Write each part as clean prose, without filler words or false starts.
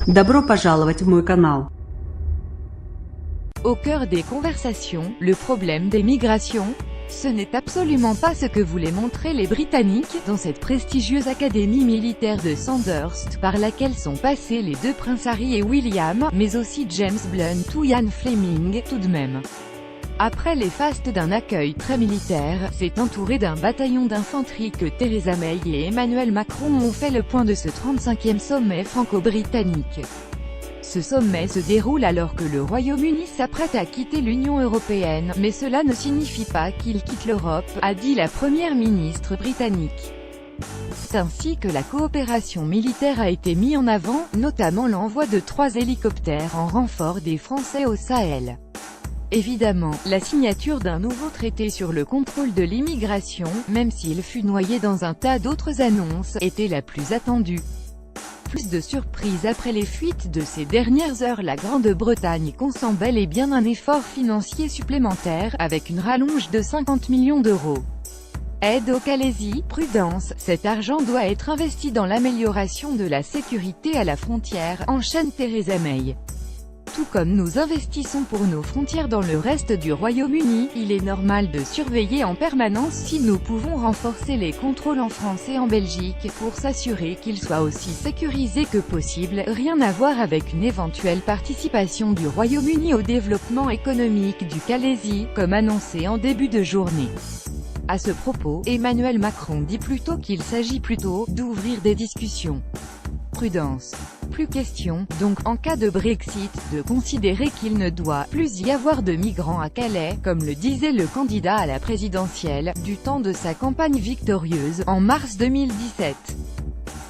Добро пожаловать в мой канал. Au cœur des conversations, le problème des migrations. Ce n'est absolument pas ce que voulaient montrer les Britanniques, dans cette prestigieuse académie militaire de Sandhurst, par laquelle sont passés les deux princes Harry et William, mais aussi James Blunt ou Ian Fleming, tout de même. Après les fastes d'un accueil très militaire, c'est entouré d'un bataillon d'infanterie que Theresa May et Emmanuel Macron ont fait le point de ce 35e sommet franco-britannique. Ce sommet se déroule alors que le Royaume-Uni s'apprête à quitter l'Union européenne, mais cela ne signifie pas qu'il quitte l'Europe, a dit la première ministre britannique. C'est ainsi que la coopération militaire a été mise en avant, notamment l'envoi de 3 hélicoptères en renfort des Français au Sahel. Évidemment, la signature d'un nouveau traité sur le contrôle de l'immigration, même s'il fut noyé dans un tas d'autres annonces, était la plus attendue. Plus de surprises après les fuites de ces dernières heures. La Grande-Bretagne consent bel et bien un effort financier supplémentaire, avec une rallonge de 50 millions d'euros. Aide au Calaisis, prudence, cet argent doit être investi dans l'amélioration de la sécurité à la frontière, enchaîne Theresa May. Tout comme nous investissons pour nos frontières dans le reste du Royaume-Uni, il est normal de surveiller en permanence si nous pouvons renforcer les contrôles en France et en Belgique, pour s'assurer qu'ils soient aussi sécurisés que possible. Rien à voir avec une éventuelle participation du Royaume-Uni au développement économique du Calaisis, comme annoncé en début de journée. À ce propos, Emmanuel Macron dit plutôt qu'il s'agit plutôt d'ouvrir des discussions. Prudence. Plus question, donc, en cas de Brexit, de considérer qu'il ne doit plus y avoir de migrants à Calais, comme le disait le candidat à la présidentielle, du temps de sa campagne victorieuse, en mars 2017.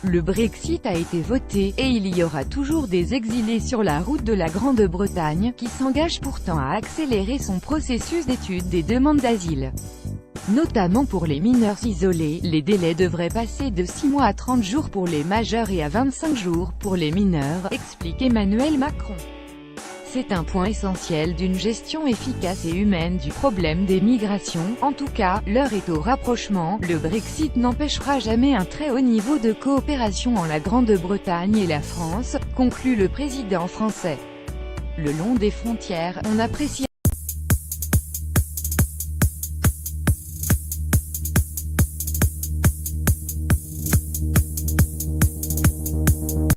Le Brexit a été voté, et il y aura toujours des exilés sur la route de la Grande-Bretagne, qui s'engage pourtant à accélérer son processus d'étude des demandes d'asile. Notamment pour les mineurs isolés, les délais devraient passer de 6 mois à 30 jours pour les majeurs et à 25 jours pour les mineurs, explique Emmanuel Macron. C'est un point essentiel d'une gestion efficace et humaine du problème des migrations. En tout cas, l'heure est au rapprochement. Le Brexit n'empêchera jamais un très haut niveau de coopération entre la Grande-Bretagne et la France, conclut le président français. Le long des frontières, on apprécie